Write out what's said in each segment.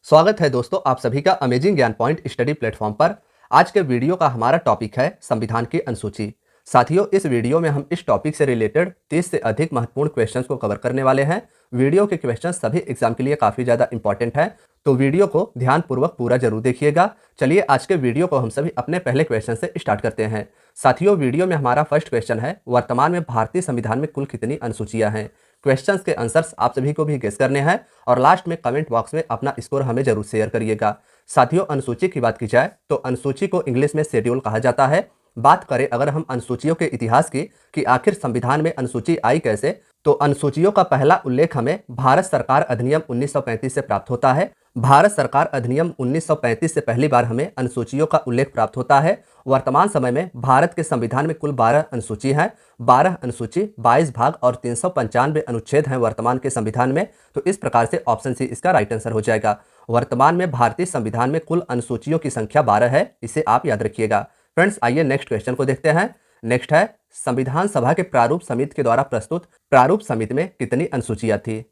स्वागत है दोस्तों आप सभी का अमेजिंग ज्ञान पॉइंट स्टडी प्लेटफॉर्म पर। आज के वीडियो का हमारा टॉपिक है संविधान की अनुसूची। साथियों, इस वीडियो में हम इस टॉपिक से रिलेटेड 30 से अधिक महत्वपूर्ण क्वेश्चंस को कवर करने वाले हैं। वीडियो के क्वेश्चंस सभी एग्जाम के लिए काफ़ी ज़्यादा इंपॉर्टेंट है, तो वीडियो को ध्यानपूर्वक पूरा जरूर देखिएगा। चलिए आज के वीडियो को हम सभी अपने पहले क्वेश्चन से स्टार्ट करते हैं। साथियों, वीडियो में हमारा फर्स्ट क्वेश्चन है, वर्तमान में भारतीय संविधान में कुल कितनी अनुसूचियां हैं। क्वेश्चंस के आंसर्स आप सभी को भी गेस करने हैं और लास्ट में कमेंट बॉक्स में अपना स्कोर हमें जरूर शेयर करिएगा। साथियों, अनुसूची की बात की जाए तो अनुसूची को इंग्लिश में शेड्यूल कहा जाता है। बात करें अगर हम अनुसूचियों के इतिहास की कि आखिर संविधान में अनुसूची आई कैसे, तो अनुसूचियों का पहला उल्लेख हमें भारत सरकार अधिनियम 1935 से प्राप्त होता है। भारत सरकार अधिनियम 1935 से पहली बार हमें अनुसूचियों का उल्लेख प्राप्त होता है। वर्तमान समय में भारत के संविधान में कुल 12 अनुसूची हैं। 12 अनुसूची, 22 भाग और 395 अनुच्छेद हैं वर्तमान के संविधान में। तो इस प्रकार से ऑप्शन सी इसका राइट आंसर हो जाएगा। वर्तमान में भारतीय संविधान में कुल अनुसूचियों की संख्या 12 है, इसे आप याद रखिएगा। फ्रेंड्स, आइए नेक्स्ट क्वेश्चन को देखते हैं। नेक्स्ट है, संविधान सभा के प्रारूप समिति के द्वारा प्रस्तुत प्रारूप समिति में कितनी अनुसूचियां थी।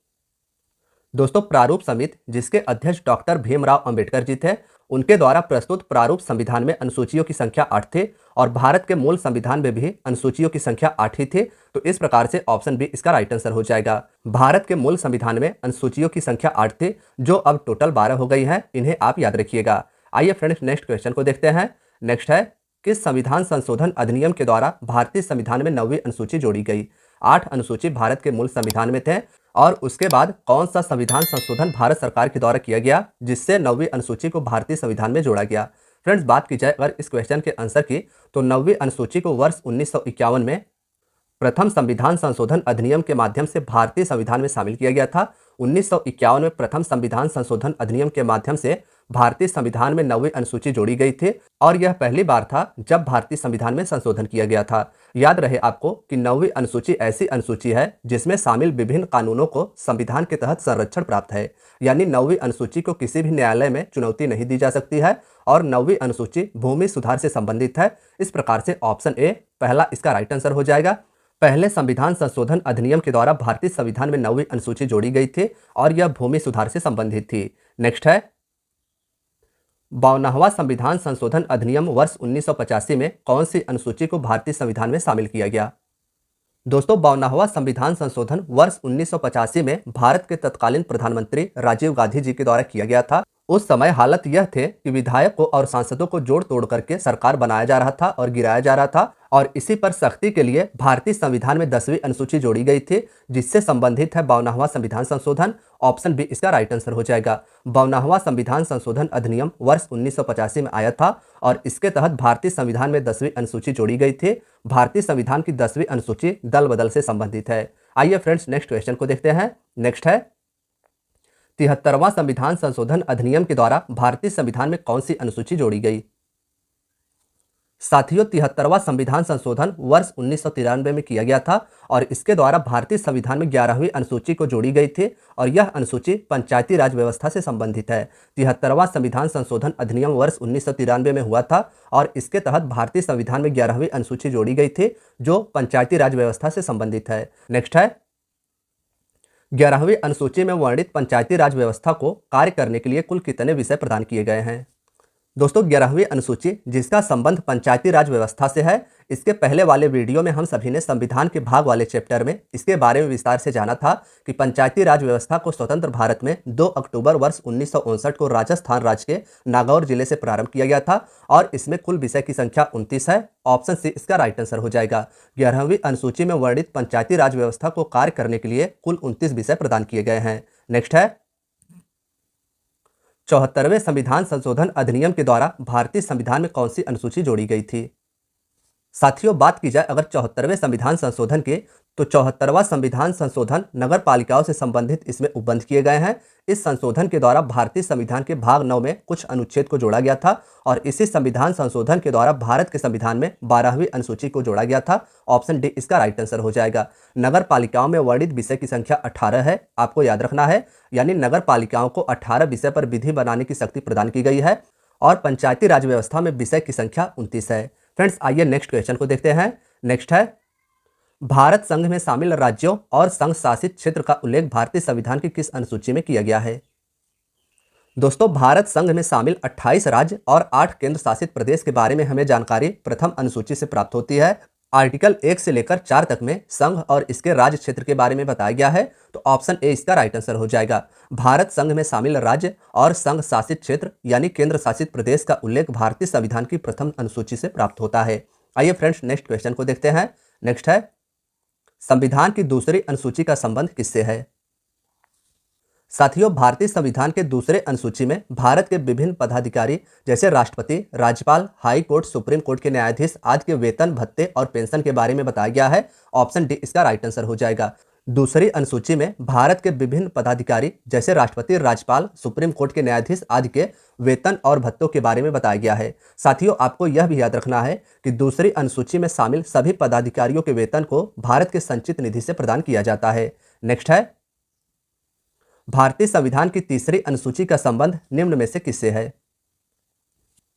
दोस्तों, प्रारूप समिति जिसके अध्यक्ष डॉक्टर भीमराव अंबेडकर जी थे, उनके द्वारा प्रस्तुत प्रारूप संविधान में अनुसूचियों की संख्या 8 थी और भारत के मूल संविधान में भी अनुसूचियों की संख्या 8 ही थी। तो इस प्रकार से ऑप्शन बी इसका राइट आंसर हो जाएगा। भारत के मूल संविधान में अनुसूचियों की संख्या 8 थी, जो अब टोटल 12 हो गई है। इन्हें आप याद रखिएगा। आइए फ्रेंड्स, नेक्स्ट क्वेश्चन को देखते हैं। नेक्स्ट है, किस संविधान संशोधन अधिनियम के द्वारा भारतीय संविधान में 9वीं अनुसूची जोड़ी गई। 8 अनुसूची भारत के मूल संविधान में थे और उसके बाद कौन सा संविधान संशोधन भारत सरकार के द्वारा किया गया जिससे 9वीं अनुसूची को भारतीय संविधान में जोड़ा गया। फ्रेंड्स, बात की जाए अगर इस क्वेश्चन के आंसर की, तो 9वीं अनुसूची को वर्ष 1951 में प्रथम संविधान संशोधन अधिनियम के माध्यम से भारतीय संविधान में शामिल किया गया था। 1951 में प्रथम संविधान संशोधन अधिनियम के माध्यम से भारतीय संविधान में 9वीं अनुसूची जोड़ी गई थी और यह पहली बार था जब भारतीय संविधान में संशोधन किया गया था। याद रहे आपको कि 9वीं अनुसूची ऐसी अनुसूची है जिसमें शामिल विभिन्न कानूनों को संविधान के तहत संरक्षण प्राप्त है। यानी 9वीं अनुसूची को किसी भी न्यायालय में चुनौती नहीं दी जा सकती है और 9वीं अनुसूची भूमि सुधार से संबंधित है। इस प्रकार से ऑप्शन ए पहला इसका राइट आंसर हो जाएगा। पहले संविधान संशोधन अधिनियम के द्वारा भारतीय संविधान में 9वीं अनुसूची जोड़ी गई थी और यह भूमि सुधार से संबंधित थी। नेक्स्ट है, 52वां संविधान संशोधन अधिनियम वर्ष 1985 में कौन सी अनुसूची को भारतीय संविधान में शामिल किया गया। दोस्तों, 52वां संविधान संशोधन वर्ष 1985 में भारत के तत्कालीन प्रधानमंत्री राजीव गांधी जी के द्वारा किया गया था। उस समय हालत यह थे कि विधायकों और सांसदों को जोड़ तोड़ करके सरकार बनाया जा रहा था और गिराया जा रहा था और इसी पर सख्ती के लिए भारतीय संविधान में 10वीं अनुसूची जोड़ी गई थी जिससे संबंधित है 52वां संविधान संशोधन। ऑप्शन बी इसका राइट आंसर हो जाएगा। 52वां संविधान संशोधन अधिनियम वर्ष 1985 में आया था और इसके तहत भारतीय संविधान में 10वीं अनुसूची जोड़ी गई थी। भारतीय संविधान की 10वीं अनुसूची दल बदल से संबंधित है। आइए फ्रेंड्स, नेक्स्ट क्वेश्चन को देखते हैं। नेक्स्ट है, 73वां संविधान संशोधन अधिनियम के द्वारा भारतीय संविधान में कौन सी अनुसूची जोड़ी गई। साथियों, 73वां संविधान संशोधन वर्ष 1993 में किया गया था और इसके द्वारा भारतीय संविधान में 11वीं अनुसूची को जोड़ी गई थी और यह अनुसूची पंचायती राज व्यवस्था से संबंधित है। 73वां संविधान संशोधन अधिनियम वर्ष 1993 में हुआ था और इसके तहत भारतीय संविधान में 11वीं अनुसूची जोड़ी गई थी जो पंचायती राज व्यवस्था से संबंधित है। नेक्स्ट है, 11वीं अनुसूची में वर्णित पंचायती राज व्यवस्था को कार्य करने के लिए कुल कितने विषय प्रदान किए गए हैं। दोस्तों, 11वीं अनुसूची जिसका संबंध पंचायती राज व्यवस्था से है, इसके पहले वाले वीडियो में हम सभी ने संविधान के भाग वाले चैप्टर में इसके बारे में विस्तार से जाना था कि पंचायती राज व्यवस्था को स्वतंत्र भारत में 2 अक्टूबर वर्ष 1959 को राजस्थान राज्य के नागौर जिले से प्रारंभ किया गया था और इसमें कुल विषय की संख्या 29 है। ऑप्शन सी इसका राइट आंसर हो जाएगा। 11वीं अनुसूची में वर्णित पंचायती राज व्यवस्था को कार्य करने के लिए कुल 29 विषय प्रदान किए गए हैं। नेक्स्ट है, 74वें संविधान संशोधन अधिनियम के द्वारा भारतीय संविधान में कौन सी अनुसूची जोड़ी गई थी। साथियों, बात की जाए अगर 74वें संविधान संशोधन के, तो 74वां संविधान संशोधन नगर पालिकाओं से संबंधित इसमें उपबंध किए गए हैं। इस संशोधन के द्वारा भारतीय संविधान के भाग 9 में कुछ अनुच्छेद को जोड़ा गया था और इसी संविधान संशोधन के द्वारा भारत के संविधान में 12वीं अनुसूची को जोड़ा गया था। ऑप्शन डी इसका राइट आंसर हो जाएगा। नगर पालिकाओं में वर्णित विषय की संख्या 18 है, आपको याद रखना है। यानी नगर पालिकाओं को 18 विषय पर विधि बनाने की शक्ति प्रदान की गई है और पंचायती राज व्यवस्था में विषय की संख्या 29 है। फ्रेंड्स, आइए नेक्स्ट क्वेश्चन को देखते हैं। नेक्स्ट है, भारत संघ में शामिल राज्यों और संघ शासित क्षेत्र का उल्लेख भारतीय संविधान की किस अनुसूची में किया गया है। दोस्तों, भारत संघ में शामिल 28 राज्य और 8 केंद्र शासित प्रदेश के बारे में हमें जानकारी प्रथम अनुसूची से प्राप्त होती है। आर्टिकल 1 से लेकर 4 तक में संघ और इसके राज्य क्षेत्र के बारे में बताया गया है, तो ऑप्शन ए इसका राइट आंसर हो जाएगा। भारत संघ में शामिल राज्य और संघ शासित क्षेत्र यानी केंद्र शासित प्रदेश का उल्लेख भारतीय संविधान की प्रथम अनुसूची से प्राप्त होता है। आइए फ्रेंड्स, नेक्स्ट क्वेश्चन को देखते हैं। नेक्स्ट है, संविधान की दूसरी अनुसूची का संबंध किससे है? साथियों, भारतीय संविधान के दूसरे अनुसूची में भारत के विभिन्न पदाधिकारी जैसे राष्ट्रपति, राज्यपाल, हाई कोर्ट, सुप्रीम कोर्ट के न्यायाधीश आदि के वेतन, भत्ते और पेंशन के बारे में बताया गया है। ऑप्शन डी इसका राइट आंसर हो जाएगा। दूसरी अनुसूची में भारत के विभिन्न पदाधिकारी जैसे राष्ट्रपति, राज्यपाल, सुप्रीम कोर्ट के न्यायाधीश आदि के वेतन और भत्तों के बारे में बताया गया है। साथियों, आपको यह भी याद रखना है कि दूसरी अनुसूची में शामिल सभी पदाधिकारियों के वेतन को भारत के संचित निधि से प्रदान किया जाता है। नेक्स्ट है, भारतीय संविधान की तीसरी अनुसूची का संबंध निम्न में से किससे है?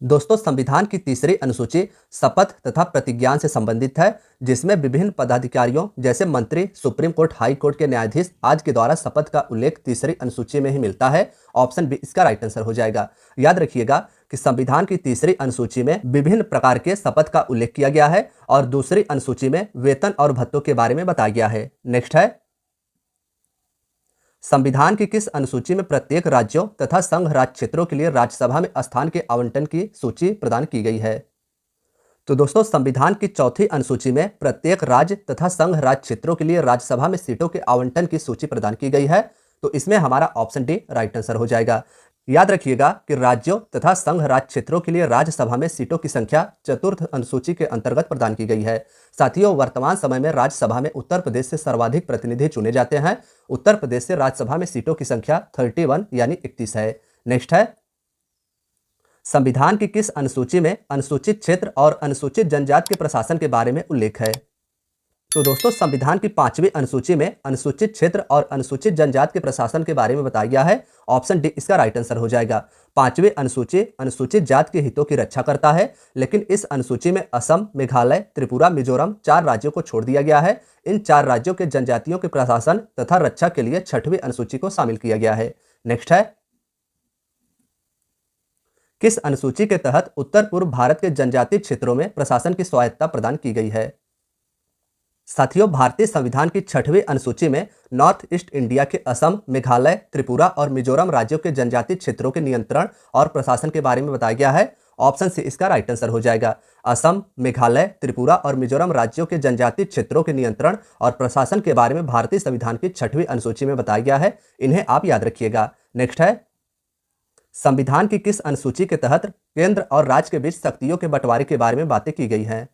दोस्तों, संविधान की तीसरी अनुसूची शपथ तथा प्रतिज्ञान से संबंधित है, जिसमें विभिन्न पदाधिकारियों जैसे मंत्री, सुप्रीम कोर्ट, हाई कोर्ट के न्यायाधीश आदि के द्वारा शपथ का उल्लेख तीसरी अनुसूची में ही मिलता है। ऑप्शन बी इसका राइट आंसर हो जाएगा। याद रखिएगा कि संविधान की तीसरी अनुसूची में विभिन्न प्रकार के शपथ का उल्लेख किया गया है और दूसरी अनुसूची में वेतन और भत्तों के बारे में बताया गया है। नेक्स्ट है, संविधान की किस अनुसूची में प्रत्येक राज्यों तथा संघ राज्य क्षेत्रों के लिए राज्यसभा में स्थान के आवंटन की सूची प्रदान की गई है? तो दोस्तों, संविधान की चौथी अनुसूची में प्रत्येक राज्य तथा संघ राज्य क्षेत्रों के लिए राज्यसभा में सीटों के आवंटन की सूची प्रदान की गई है, तो इसमें हमारा ऑप्शन डी राइट आंसर हो जाएगा। याद रखिएगा कि राज्यों तथा संघ राज्य क्षेत्रों के लिए राज्यसभा में सीटों की संख्या चतुर्थ अनुसूची के अंतर्गत प्रदान की गई है। साथियों, वर्तमान समय में राज्यसभा में उत्तर प्रदेश से सर्वाधिक प्रतिनिधि चुने जाते हैं। उत्तर प्रदेश से राज्यसभा में सीटों की संख्या 31 यानी 31 है। नेक्स्ट है, संविधान की किस अनुसूची में अनुसूचित क्षेत्र और अनुसूचित जनजाति के प्रशासन के बारे में उल्लेख है? तो दोस्तों, संविधान की 5वीं अनुसूची में अनुसूचित क्षेत्र और अनुसूचित जनजाति के प्रशासन के बारे में बताया गया है। ऑप्शन डी इसका राइट आंसर हो जाएगा। 5वीं अनुसूची अनुसूचित जाति के हितों की रक्षा करता है, लेकिन इस अनुसूची में असम, मेघालय, त्रिपुरा, मिजोरम 4 राज्यों को छोड़ दिया गया है। इन 4 राज्यों के जनजातियों के प्रशासन तथा रक्षा के लिए 6वीं अनुसूची को शामिल किया गया है। नेक्स्ट है, किस अनुसूची के तहत उत्तर पूर्व भारत के जनजातीय क्षेत्रों में प्रशासन की स्वायत्तता प्रदान की गई है? साथियों, भारतीय संविधान की 6वीं अनुसूची में नॉर्थ ईस्ट इंडिया के असम, मेघालय, त्रिपुरा और मिजोरम राज्यों के जनजातीय क्षेत्रों के नियंत्रण और प्रशासन के बारे में बताया गया है। ऑप्शन सी इसका राइट आंसर हो जाएगा। असम, मेघालय, त्रिपुरा और मिजोरम राज्यों के जनजातीय क्षेत्रों के नियंत्रण और प्रशासन के बारे में भारतीय संविधान की 6वीं अनुसूची में बताया गया है। इन्हें आप याद रखिएगा। नेक्स्ट है, संविधान की किस अनुसूची के तहत केंद्र और राज्य के बीच शक्तियों के बंटवारे के बारे में बातें की गई हैं?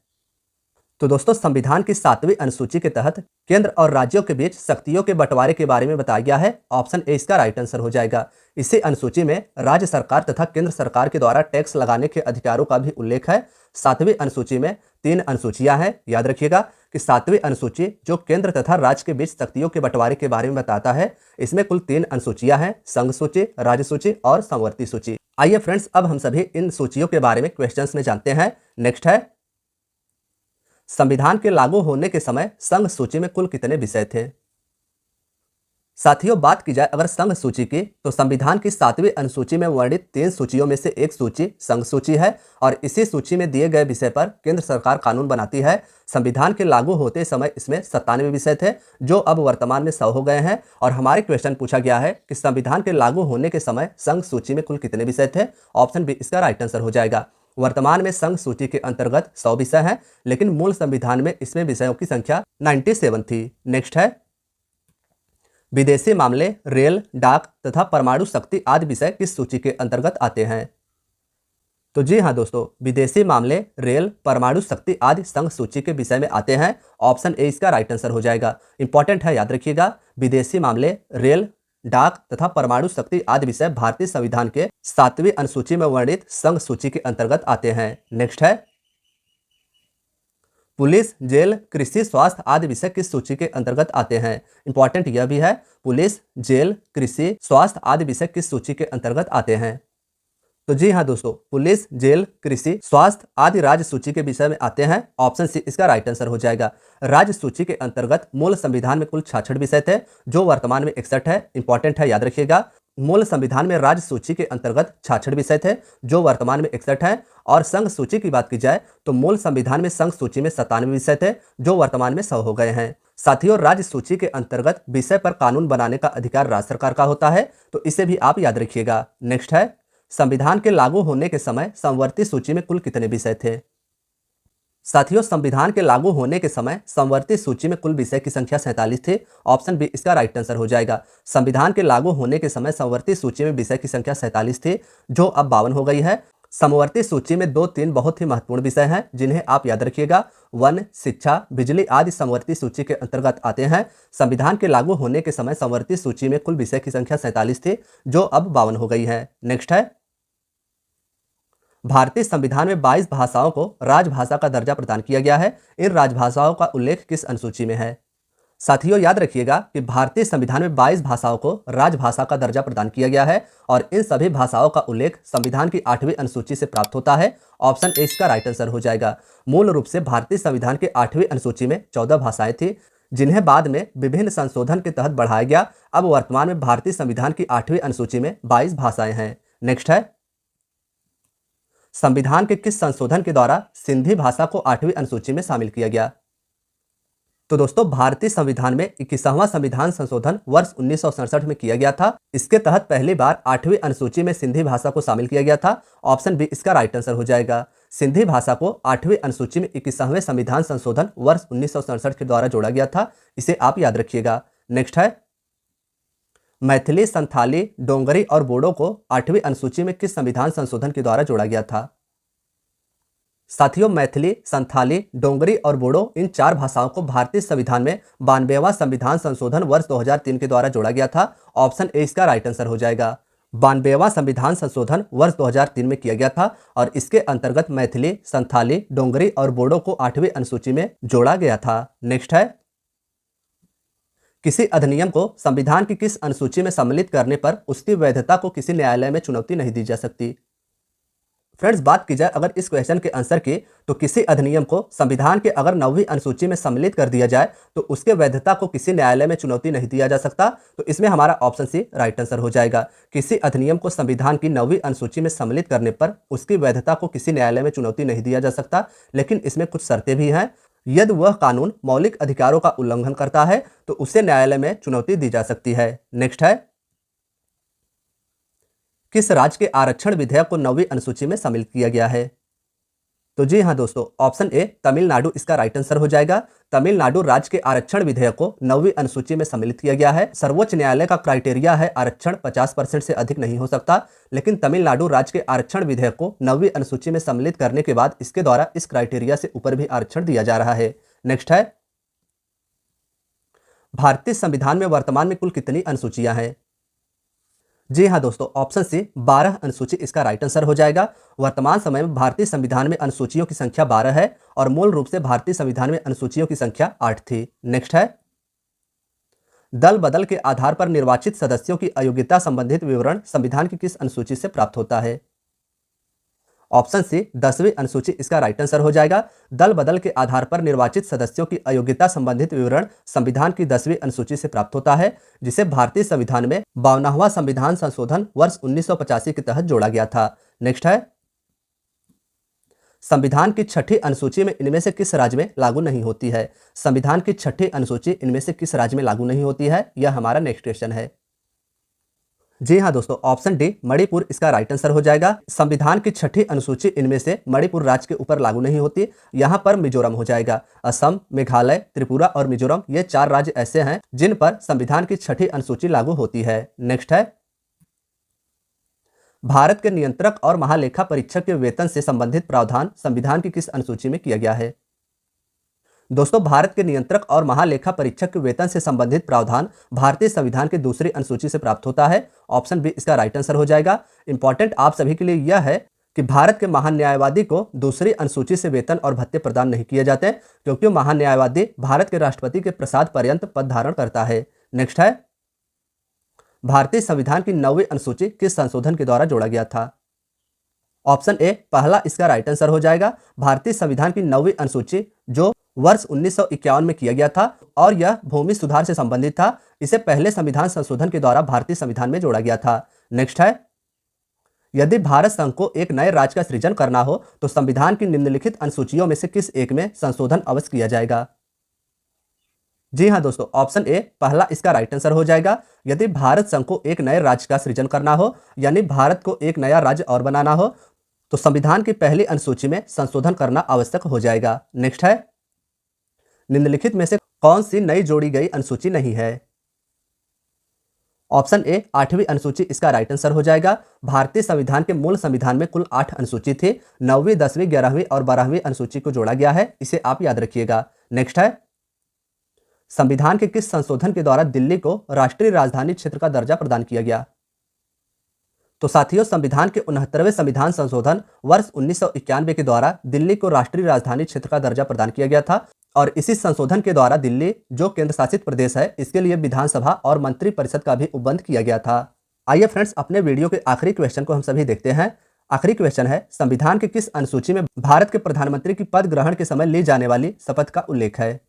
तो दोस्तों, संविधान की 7वीं अनुसूची के तहत केंद्र और राज्यों के बीच शक्तियों के बंटवारे के बारे में बताया गया है। ऑप्शन ए इसका राइट आंसर हो जाएगा। इसी अनुसूची में राज्य सरकार तथा केंद्र सरकार के द्वारा टैक्स लगाने के अधिकारों का भी उल्लेख है। 7वीं अनुसूची में 3 अनुसूचियां हैं। याद रखिएगा कि 7वीं अनुसूची जो केंद्र तथा राज्य के बीच शक्तियों के बंटवारे के बारे में बताता है, इसमें कुल 3 अनुसूचियां हैं, संघ सूची, राज्य सूची और समवर्ती सूची। आइए फ्रेंड्स, अब हम सभी इन सूचियों के बारे में क्वेश्चंस में जानते हैं। नेक्स्ट है, संविधान के लागू होने के समय संघ सूची में कुल कितने विषय थे? साथियों, बात की जाए अगर संघ सूची की, तो संविधान की 7वीं अनुसूची में वर्णित 3 सूचियों में से एक सूची संघ सूची है और इसी सूची में दिए गए विषय पर केंद्र सरकार कानून बनाती है। संविधान के लागू होते समय इसमें 97 विषय थे, जो अब वर्तमान में 100 हो गए हैं। और हमारे क्वेश्चन पूछा गया है कि संविधान के लागू होने के समय संघ सूची में कुल कितने विषय थे? ऑप्शन बी इसका राइट आंसर हो जाएगा। वर्तमान में संघ सूची के अंतर्गत 100 विषय हैं, लेकिन मूल संविधान में इसमें विषयों की संख्या 97 थी। नेक्स्ट है, विदेशी मामले, रेल, डाक तथा परमाणु शक्ति आदि विषय किस सूची के अंतर्गत आते हैं? तो जी हाँ दोस्तों, विदेशी मामले, रेल, परमाणु शक्ति आदि संघ सूची के विषय में आते हैं। ऑप्शन ए इसका राइट आंसर हो जाएगा। इंपॉर्टेंट है, याद रखिएगा, विदेशी मामले, रेल, डाक तथा परमाणु शक्ति आदि विषय भारतीय संविधान के 7वीं अनुसूची में वर्णित संघ सूची के अंतर्गत आते हैं। नेक्स्ट है, पुलिस, जेल, कृषि, स्वास्थ्य आदि विषय किस सूची के अंतर्गत आते हैं? इंपॉर्टेंट यह भी है, पुलिस, जेल, कृषि, स्वास्थ्य आदि विषय किस सूची के अंतर्गत आते हैं? तो जी हाँ दोस्तों, पुलिस, जेल, कृषि, स्वास्थ्य आदि राज्य सूची के विषय में आते हैं। ऑप्शन सी इसका राइट आंसर हो जाएगा। राज्य सूची के अंतर्गत मूल संविधान में कुल 66 विषय थे, जो वर्तमान में 61 है। इंपॉर्टेंट है, याद रखिएगा, मूल संविधान में राज्य सूची के अंतर्गत 66 विषय थे जो वर्तमान में 61 हैं, और संघ सूची की बात की जाए तो मूल संविधान में संघ सूची में 97 विषय थे जो वर्तमान में 100 हो गए हैं। साथियों, राज्य सूची के अंतर्गत विषय पर कानून बनाने का अधिकार राज्य सरकार का होता है, तो इसे भी आप याद रखिएगा। नेक्स्ट है, संविधान के लागू होने के समय समवर्ती सूची में कुल कितने विषय थे? साथियों, संविधान के लागू होने के समय समवर्ती सूची में कुल विषय की संख्या 47 थी। ऑप्शन बी इसका राइट आंसर हो जाएगा। संविधान के लागू होने के समय समवर्ती सूची में विषय की संख्या 47 थी जो अब 52 हो गई है। समवर्ती सूची में 2-3 बहुत ही महत्वपूर्ण विषय हैं जिन्हें आप याद रखिएगा। वन, शिक्षा, बिजली आदि समवर्ती सूची के अंतर्गत आते हैं। संविधान के लागू होने के समय समवर्ती सूची में कुल विषय की संख्या 47 थी जो अब 52 हो गई है। नेक्स्ट है, भारतीय संविधान में 22 भाषाओं को राजभाषा का दर्जा प्रदान किया गया है। इन राजभाषाओं का उल्लेख किस अनुसूची में है? साथियों, याद रखिएगा कि भारतीय संविधान में 22 भाषाओं को राजभाषा का दर्जा प्रदान किया गया है और इन सभी भाषाओं का उल्लेख संविधान की 8वीं अनुसूची से प्राप्त होता है। ऑप्शन ए इसका राइट आंसर हो जाएगा। मूल रूप से भारतीय संविधान के 8वीं अनुसूची में 14 भाषाएं थी जिन्हें बाद में विभिन्न संशोधन के तहत बढ़ाया गया। अब वर्तमान में भारतीय संविधान की 8वीं अनुसूची में 22 भाषाएं हैं। नेक्स्ट है, संविधान के किस संशोधन के द्वारा सिंधी भाषा को 8वीं अनुसूची में शामिल किया गया? तो दोस्तों, भारतीय संविधान में 21वां संविधान संशोधन वर्ष 1967 में किया गया था। इसके तहत पहली बार 8वीं अनुसूची में सिंधी भाषा को शामिल किया गया था। ऑप्शन बी इसका राइट आंसर हो जाएगा। सिंधी भाषा को 8वीं अनुसूची में 21वें संविधान संशोधन वर्ष 1967 के द्वारा जोड़ा गया था। इसे आप याद रखिएगा। नेक्स्ट है, मैथिली, संथाली, डोंगरी और बोडो को 8वीं अनुसूची में किस संविधान संशोधन के द्वारा जोड़ा गया था? साथियों, मैथिली, संथाली, डोंगरी और बोडो इन 4 भाषाओं को भारतीय संविधान में 92वां संविधान संशोधन वर्ष 2003 के द्वारा जोड़ा गया था। ऑप्शन ए इसका राइट आंसर हो जाएगा। 92वां संविधान संशोधन वर्ष 2003 में किया गया था और इसके अंतर्गत मैथिली, संथाली, डोंगरी और बोडो को 8वीं अनुसूची में जोड़ा गया था। नेक्स्ट है, किसी अधिनियम को संविधान की किस अनुसूची में सम्मिलित करने पर उसकी वैधता को किसी न्यायालय में चुनौती नहीं दी जा सकती? फ्रेंड्स, बात की जाए अगर इस क्वेश्चन के आंसर की, तो किसी अधिनियम को संविधान के अगर 9वीं अनुसूची में सम्मिलित कर दिया जाए तो उसके वैधता को किसी न्यायालय में चुनौती नहीं दिया जा सकता। तो इसमें हमारा ऑप्शन सी राइट आंसर हो जाएगा। किसी अधिनियम को संविधान की 9वीं अनुसूची में सम्मिलित करने पर उसकी वैधता को किसी न्यायालय में चुनौती नहीं दिया जा सकता, लेकिन इसमें कुछ शर्तें भी हैं। यदि वह कानून मौलिक अधिकारों का उल्लंघन करता है तो उसे न्यायालय में चुनौती दी जा सकती है। नेक्स्ट है, किस राज्य के आरक्षण विधेयक को 9वीं अनुसूची में शामिल किया गया है? तो जी हां दोस्तों, ऑप्शन ए तमिलनाडु इसका राइट आंसर हो जाएगा। तमिलनाडु राज्य के आरक्षण विधेयक को 9वीं अनुसूची में सम्मिलित किया गया है। सर्वोच्च न्यायालय का क्राइटेरिया है आरक्षण 50% से अधिक नहीं हो सकता, लेकिन तमिलनाडु राज्य के आरक्षण विधेयक को 9वीं अनुसूची में सम्मिलित करने के बाद इसके द्वारा इस क्राइटेरिया से ऊपर भी आरक्षण दिया जा रहा है। नेक्स्ट है, भारतीय संविधान में वर्तमान में कुल कितनी अनुसूचियां हैं? जी हाँ दोस्तों, ऑप्शन सी 12 अनुसूची इसका राइट आंसर हो जाएगा। वर्तमान समय में भारतीय संविधान में अनुसूचियों की संख्या 12 है और मूल रूप से भारतीय संविधान में अनुसूचियों की संख्या 8 थी। नेक्स्ट है, दल बदल के आधार पर निर्वाचित सदस्यों की अयोग्यता संबंधित विवरण संविधान की किस अनुसूची से प्राप्त होता है? ऑप्शन सी 10वीं अनुसूची इसका राइट आंसर हो जाएगा। दल बदल के आधार पर निर्वाचित सदस्यों की अयोग्यता संबंधित विवरण संविधान की 10वीं अनुसूची से प्राप्त होता है, जिसे भारतीय संविधान में 52वां संविधान संशोधन वर्ष 1985 के तहत जोड़ा गया था। नेक्स्ट है, संविधान की 6ठी अनुसूची में इनमें से किस राज्य में लागू नहीं होती है? संविधान की 6ठी अनुसूची इनमें से किस राज्य में लागू नहीं होती है, यह हमारा नेक्स्ट क्वेश्चन है। जी हाँ दोस्तों, ऑप्शन डी मणिपुर इसका राइट आंसर हो जाएगा। संविधान की 6ठी अनुसूची इनमें से मणिपुर राज्य के ऊपर लागू नहीं होती, यहां पर मिजोरम हो जाएगा। असम, मेघालय, त्रिपुरा और मिजोरम ये 4 राज्य ऐसे हैं जिन पर संविधान की 6ठी अनुसूची लागू होती है। नेक्स्ट है, भारत के नियंत्रक और महालेखा परीक्षक के वेतन से संबंधित प्रावधान संविधान की किस अनुसूची में किया गया है? दोस्तों, भारत के नियंत्रक और महालेखा परीक्षक के वेतन से संबंधित प्रावधान भारतीय संविधान के 2री अनुसूची से प्राप्त होता है। ऑप्शन बी इसका राइट आंसर हो जाएगा। इंपॉर्टेंट आप सभी के लिए यह है कि भारत के महान्यायवादी को 2री अनुसूची से वेतन और भत्ते प्रदान नहीं किए जाते, क्योंकि महान्यायवादी भारत के राष्ट्रपति के प्रसाद पर्यंत पद धारण करता है। नेक्स्ट है, भारतीय संविधान की 9वीं अनुसूची किस संशोधन के द्वारा जोड़ा गया था? ऑप्शन ए पहला इसका राइट आंसर हो जाएगा। भारतीय संविधान की 9वीं अनुसूची जो वर्ष 1951 में किया गया था और यह भूमि सुधार से संबंधित था। इसे पहले संविधान संशोधन के द्वारा भारतीय संविधान में जोड़ा गया था। नेक्स्ट है, यदि भारत संघ को एक नए राज्य का सृजन करना हो तो संविधान की निम्नलिखित अनुसूचियों में से किस एक में संशोधन अवश्य किया जाएगा? जी हाँ दोस्तों, ऑप्शन ए पहला इसका राइट आंसर हो जाएगा। यदि भारत संघ को एक नए राज्य का सृजन करना हो, यानी भारत को एक नया राज्य और बनाना हो, तो संविधान की पहली अनुसूची में संशोधन करना आवश्यक हो जाएगा। नेक्स्ट है, निम्नलिखित में से कौन सी नई जोड़ी गई अनुसूची नहीं है? ऑप्शन ए 8वीं अनुसूची इसका राइट आंसर हो जाएगा। भारतीय संविधान के मूल संविधान में कुल 8 अनुसूची थी। 9वीं, 10वीं, 11वीं और 12वीं अनुसूची को जोड़ा गया है, इसे आप याद रखिएगा। नेक्स्ट है, संविधान के किस संशोधन के द्वारा दिल्ली को राष्ट्रीय राजधानी क्षेत्र का दर्जा प्रदान किया गया? तो साथियों, संविधान के 69वें संविधान संशोधन वर्ष 1991 के द्वारा दिल्ली को राष्ट्रीय राजधानी क्षेत्र का दर्जा प्रदान किया गया था और इसी संशोधन के द्वारा दिल्ली, जो केंद्र शासित प्रदेश है, इसके लिए विधानसभा और मंत्रिपरिषद का भी उपबंध किया गया था। आइए फ्रेंड्स, अपने वीडियो के आखिरी क्वेश्चन को हम सभी देखते हैं। आखिरी क्वेश्चन है, संविधान के किस अनुसूची में भारत के प्रधानमंत्री की पद ग्रहण के समय ली जाने वाली शपथ का उल्लेख है?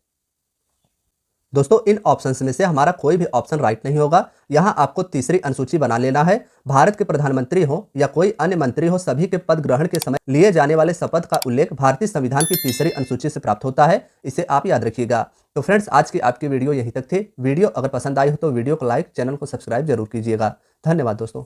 दोस्तों, इन ऑप्शंस में से हमारा कोई भी ऑप्शन राइट नहीं होगा। यहां आपको तीसरी अनुसूची बना लेना है। भारत के प्रधानमंत्री हो या कोई अन्य मंत्री हो, सभी के पद ग्रहण के समय लिए जाने वाले शपथ का उल्लेख भारतीय संविधान की तीसरी अनुसूची से प्राप्त होता है, इसे आप याद रखिएगा। तो फ्रेंड्स, आज की आपकी वीडियो यहीं तक थी। वीडियो अगर पसंद आई हो तो वीडियो को लाइक, चैनल को सब्सक्राइब जरूर कीजिएगा। धन्यवाद दोस्तों।